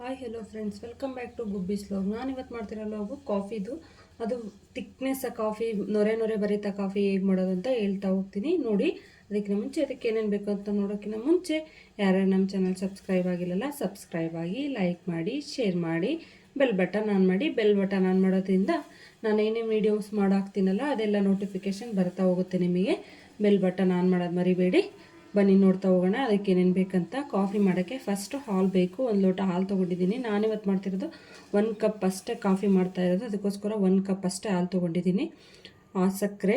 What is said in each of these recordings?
Hi hello friends, welcome back to Gubbi's vlog. ನಾನು ಇವತ್ತು ಮಾಡ್ತಿರೋ ವ್ಲಾಗು ಕಾಫಿದು. ಅದು ತಿಕ್ನೆಸ್ ಕಾಫಿ, ನೊರೆ ನೊರೆ ಬರೀತಾ ಕಾಫಿ ಹೇಗೆ ಮಾಡೋದು ಅಂತ ಹೇಳ್ತಾ ಹೋಗ್ತೀನಿ. ನೋಡಿ, ಅದಕ್ಕಿಂತ ಮುಂಚೆ ಅದಕ್ಕೆ ಏನೇನು ಬೇಕು ಅಂತ ನೋಡೋಕ್ಕಿಂತ ಮುಂಚೆ ಯಾರ್ಯಾರು ನಮ್ಮ ಚಾನಲ್ ಸಬ್ಸ್ಕ್ರೈಬ್ ಆಗಿಲ್ಲಲ್ಲ, ಸಬ್ಸ್ಕ್ರೈಬ್ ಆಗಿ, ಲೈಕ್ ಮಾಡಿ, ಶೇರ್ ಮಾಡಿ, ಬೆಲ್ ಬಟನ್ ಆನ್ ಮಾಡಿ. ಬೆಲ್ ಬಟನ್ ಆನ್ ಮಾಡೋದ್ರಿಂದ ನಾನು ಏನೇ ವೀಡಿಯೋಸ್ ಮಾಡಾಕ್ತೀನಲ್ಲ ಅದೆಲ್ಲ ನೋಟಿಫಿಕೇಷನ್ ಬರ್ತಾ ಹೋಗುತ್ತೆ ನಿಮಗೆ. ಬೆಲ್ ಬಟನ್ ಆನ್ ಮಾಡೋದು ಮರಿಬೇಡಿ. ಬನ್ನಿ ನೋಡ್ತಾ ಹೋಗೋಣ ಅದಕ್ಕೆ ಏನೇನು ಬೇಕಂತ. ಕಾಫಿ ಮಾಡೋಕ್ಕೆ ಫಸ್ಟು ಹಾಲು ಬೇಕು. ಒಂದು ಲೋಟ ಹಾಲು ತೊಗೊಂಡಿದ್ದೀನಿ. ನಾನಿವತ್ತು ಮಾಡ್ತಿರೋದು 1 ಕಪ್ ಅಷ್ಟೇ ಕಾಫಿ ಮಾಡ್ತಾ ಇರೋದು, ಅದಕ್ಕೋಸ್ಕರ 1 ಕಪ್ ಅಷ್ಟೇ ಹಾಲು ತೊಗೊಂಡಿದ್ದೀನಿ. ಸಕ್ಕರೆ,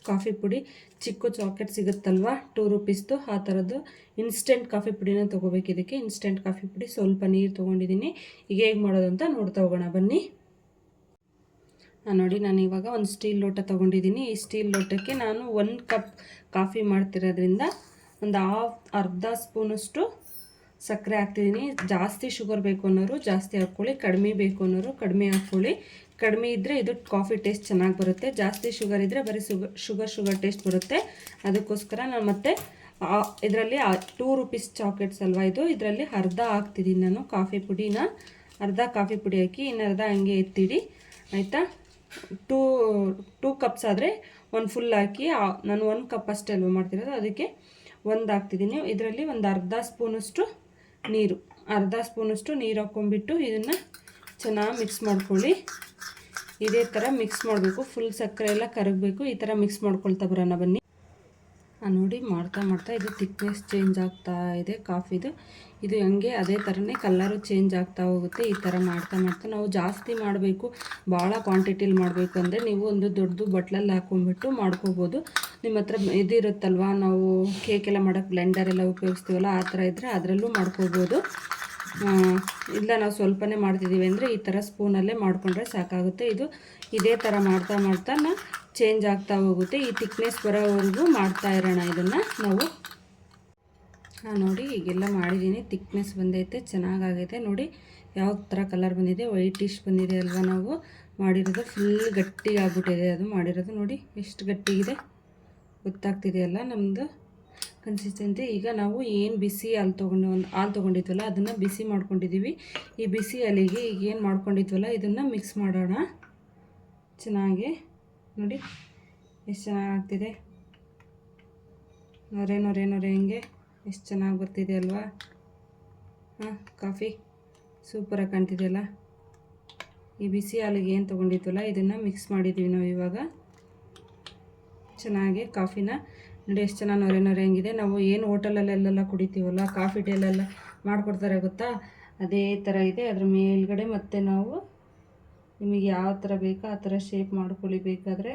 ಕಾಫಿ ಪುಡಿ, ಚಿಕ್ಕ ಚಾಕೆಟ್ ಸಿಗುತ್ತಲ್ವ 2 ರೂಪೀಸ್ದು, ಆ ಥರದ್ದು ಇನ್ಸ್ಟೆಂಟ್ ಕಾಫಿ ಪುಡಿನ ತೊಗೋಬೇಕು. ಇದಕ್ಕೆ ಇನ್ಸ್ಟೆಂಟ್ ಕಾಫಿ ಪುಡಿ, ಸ್ವಲ್ಪ ನೀರು ತೊಗೊಂಡಿದ್ದೀನಿ. ಈಗ ಹೇಗೆ ಮಾಡೋದು ಅಂತ ನೋಡ್ತಾ ಹೋಗೋಣ ಬನ್ನಿ. ನೋಡಿ, ನಾನು ಇವಾಗ ಒಂದು ಸ್ಟೀಲ್ ಲೋಟ ತೊಗೊಂಡಿದ್ದೀನಿ. ಈ ಸ್ಟೀಲ್ ಲೋಟಕ್ಕೆ ನಾನು 1 ಕಪ್ ಕಾಫಿ ಮಾಡ್ತಿರೋದ್ರಿಂದ ಒಂದು ಅರ್ಧ ಸ್ಪೂನಷ್ಟು ಸಕ್ಕರೆ ಹಾಕ್ತಿದ್ದೀನಿ. ಜಾಸ್ತಿ ಶುಗರ್ ಬೇಕು ಅನ್ನೋರು ಜಾಸ್ತಿ ಹಾಕ್ಕೊಳ್ಳಿ, ಕಡಿಮೆ ಬೇಕು ಅನ್ನೋರು ಕಡಿಮೆ ಹಾಕ್ಕೊಳ್ಳಿ. ಕಡಿಮೆ ಇದ್ದರೆ ಇದು ಕಾಫಿ ಟೇಸ್ಟ್ ಚೆನ್ನಾಗಿ ಬರುತ್ತೆ. ಜಾಸ್ತಿ ಶುಗರ್ ಇದ್ದರೆ ಬರೀ ಶುಗರ್ ಟೇಸ್ಟ್ ಬರುತ್ತೆ. ಅದಕ್ಕೋಸ್ಕರ ನಾನು ಮತ್ತೆ ಇದರಲ್ಲಿ 2 ರೂಪೀಸ್ ಚಾಕ್ಲೇಟ್ಸ್ ಅಲ್ವಾ ಇದು, ಇದರಲ್ಲಿ ಅರ್ಧ ಹಾಕ್ತಿದ್ದೀನಿ ನಾನು ಕಾಫಿ ಪುಡಿನ. ಅರ್ಧ ಕಾಫಿ ಪುಡಿ ಹಾಕಿ ಇನ್ನರ್ಧ ಹಂಗೆ ಎತ್ತಿಡಿ, ಆಯಿತಾ. ಟೂ ಕಪ್ಸ್ ಆದರೆ 1 ಫುಲ್ ಹಾಕಿ, ನಾನು 1 ಕಪ್ ಅಷ್ಟೇ ಅಲ್ವ ಮಾಡ್ತಿರೋದು, ಅದಕ್ಕೆ 1 ಹಾಕ್ತಿದ್ದೀನಿ. ಇದರಲ್ಲಿ ಒಂದು ಅರ್ಧ ಸ್ಪೂನಷ್ಟು ನೀರು ಹಾಕ್ಕೊಂಡ್ಬಿಟ್ಟು ಇದನ್ನು ಚೆನ್ನಾಗಿ ಮಿಕ್ಸ್ ಮಾಡ್ಕೊಳ್ಳಿ. ಇದೇ ಥರ ಮಿಕ್ಸ್ ಮಾಡಬೇಕು, ಫುಲ್ ಸಕ್ಕರೆ ಎಲ್ಲ ಕರಗಬೇಕು. ಈ ಥರ ಮಿಕ್ಸ್ ಮಾಡ್ಕೊಳ್ತಾ ಬರೋಣ ಬನ್ನಿ. ನೋಡಿ, ಮಾಡ್ತಾ ಇದು ಥಿಕ್ನೆಸ್ ಚೇಂಜ್ ಆಗ್ತಾ ಇದೆ ಕಾಫಿದು. ಇದು ಹಂಗೆ ಅದೇ ಥರನೇ ಕಲರು ಚೇಂಜ್ ಆಗ್ತಾ ಹೋಗುತ್ತೆ. ಈ ಥರ ಮಾಡ್ತಾ ನಾವು ಜಾಸ್ತಿ ಮಾಡಬೇಕು, ಭಾಳ ಕ್ವಾಂಟಿಟಿಲಿ ಮಾಡಬೇಕು ಅಂದರೆ ನೀವು ಒಂದು ದೊಡ್ಡದು ಬಟ್ಲಲ್ಲಿ ಹಾಕ್ಕೊಂಡ್ಬಿಟ್ಟು ಮಾಡ್ಕೋಬೋದು. ನಿಮ್ಮ ಹತ್ರ ಇದಿರುತ್ತಲ್ವ, ನಾವು ಕೇಕೆಲ್ಲ ಮಾಡೋಕ್ಕೆ ಬ್ಲೆಂಡರ್ ಎಲ್ಲ ಉಪಯೋಗಿಸ್ತೀವಲ್ಲ, ಆ ಥರ ಇದ್ದರೆ ಅದರಲ್ಲೂ ಮಾಡ್ಕೋಬೋದು. ಇಲ್ಲ ನಾವು ಸ್ವಲ್ಪನೇ ಮಾಡ್ತಿದ್ದೀವಿ ಅಂದರೆ ಈ ಥರ ಸ್ಪೂನಲ್ಲೇ ಮಾಡಿಕೊಂಡ್ರೆ ಸಾಕಾಗುತ್ತೆ. ಇದು ಇದೇ ಥರ ಮಾಡ್ತಾ ಚೇಂಜ್ ಆಗ್ತಾ ಹೋಗುತ್ತೆ. ಈ ಥಿಕ್ನೆಸ್ ಬರೋವರೆಗೂ ಮಾಡ್ತಾ ಇರೋಣ ಇದನ್ನು ನಾವು. ನೋಡಿ, ಈಗೆಲ್ಲ ಮಾಡಿದ್ದೀನಿ, ಥಿಕ್ನೆಸ್ ಬಂದೈತೆ, ಚೆನ್ನಾಗೈತೆ. ನೋಡಿ ಯಾವ ಥರ ಕಲರ್ ಬಂದಿದೆ, ವೈಟಿಶ್ ಬಂದಿದೆ ಅಲ್ವಾ. ನಾವು ಮಾಡಿರೋದು ಫುಲ್ ಗಟ್ಟಿಗೆ ಆಗ್ಬಿಟ್ಟಿದೆ ಅದು ಮಾಡಿರೋದು. ನೋಡಿ ಎಷ್ಟು ಗಟ್ಟಿಗಿದೆ, ಗೊತ್ತಾಗ್ತಿದೆಯಲ್ಲ ನಮ್ಮದು ಕನ್ಸಿಸ್ಟೆನ್ಸಿ. ಈಗ ನಾವು ಏನು ಬಿಸಿ ಹಾಲು ತೊಗೊಂಡಿದ್ವಲ್ಲ ಅದನ್ನು ಬಿಸಿ ಮಾಡ್ಕೊಂಡಿದ್ದೀವಿ. ಈ ಬಿಸಿ ಹಾಲಿಗೆ ಈಗ ಏನು ಮಾಡ್ಕೊಂಡಿದ್ವಲ್ಲ ಇದನ್ನು ಮಿಕ್ಸ್ ಮಾಡೋಣ ಚೆನ್ನಾಗಿ. ನೋಡಿ ಎಷ್ಟು ಚೆನ್ನಾಗಾಗ್ತಿದೆ, ನೊರೆ ಹಿಂಗೆ ಎಷ್ಟು ಚೆನ್ನಾಗಿ ಬರ್ತಿದೆ ಅಲ್ವಾ. ಕಾಫಿ ಸೂಪರಾಗಿ ಕಾಣ್ತಿದೆಯಲ್ಲ. ಈ ಬಿಸಿ ಹಾಲಿಗೆ ಏನು ತೊಗೊಂಡಿದ್ವಲ್ಲ ಇದನ್ನು ಮಿಕ್ಸ್ ಮಾಡಿದ್ದೀವಿ ನಾವು ಇವಾಗ ಚೆನ್ನಾಗಿ ಕಾಫಿನ. ನೋಡಿ ಎಷ್ಟು ಚೆನ್ನಾಗಿ ನೊರೆ ಹೆಂಗಿದೆ. ನಾವು ಏನು ಹೋಟೆಲಲ್ಲೆಲ್ಲ ಕುಡಿತೀವಲ್ಲ, ಕಾಫಿ ಡೇಲೆಲ್ಲ ಮಾಡಿಕೊಡ್ತಾರೆ ಗೊತ್ತಾ, ಅದೇ ಥರ ಇದೆ. ಅದ್ರ ಮೇಲ್ಗಡೆ ಮತ್ತೆ ನಾವು ನಿಮಗೆ ಯಾವ ಥರ ಬೇಕೋ ಆ ಥರ ಶೇಪ್ ಮಾಡ್ಕೊಳ್ಳಿ. ಬೇಕಾದರೆ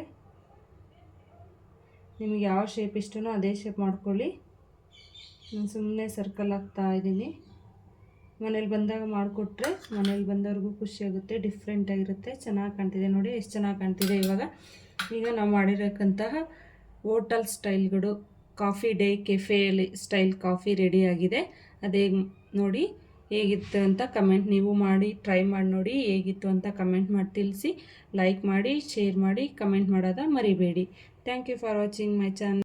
ನಿಮಗೆ ಯಾವ ಶೇಪ್ ಇಷ್ಟನೋ ಅದೇ ಶೇಪ್ ಮಾಡ್ಕೊಳ್ಳಿ. ನಾನು ಸುಮ್ಮನೆ ಸರ್ಕಲ್ ಹಾಕ್ತಾ ಇದ್ದೀನಿ. ಮನೇಲಿ ಬಂದಾಗ ಮಾಡಿಕೊಟ್ರೆ ಮನೇಲಿ ಬಂದವ್ರಿಗೂ ಖುಷಿಯಾಗುತ್ತೆ, ಡಿಫ್ರೆಂಟಾಗಿರುತ್ತೆ, ಚೆನ್ನಾಗಿ ಕಾಣ್ತಿದೆ. ನೋಡಿ ಎಷ್ಟು ಚೆನ್ನಾಗಿ ಕಾಣ್ತಿದೆ ಇವಾಗ. ಈಗ ನಾವು ಮಾಡಿರೋಕ್ಕಂತಹ ಹೋಟೆಲ್ ಸ್ಟೈಲ್ಗಳು ಕಾಫಿ ಡೇ ಕೆಫೆಯಲ್ಲಿ ಸ್ಟೈಲ್ ಕಾಫಿ ರೆಡಿಯಾಗಿದೆ. ಅದೇ ನೋಡಿ ಹೇಗಿತ್ತು ಅಂತ ಕಮೆಂಟ್ ನೀವು ಮಾಡಿ, ಟ್ರೈ ಮಾಡಿ ನೋಡಿ ಹೇಗಿತ್ತು ಅಂತ ಕಮೆಂಟ್ ಮಾಡಿ ತಿಳಿಸಿ. ಲೈಕ್ ಮಾಡಿ, ಶೇರ್ ಮಾಡಿ, ಕಮೆಂಟ್ ಮಾಡೋದ ಮರಿಬೇಡಿ. Thank you for watching my channel.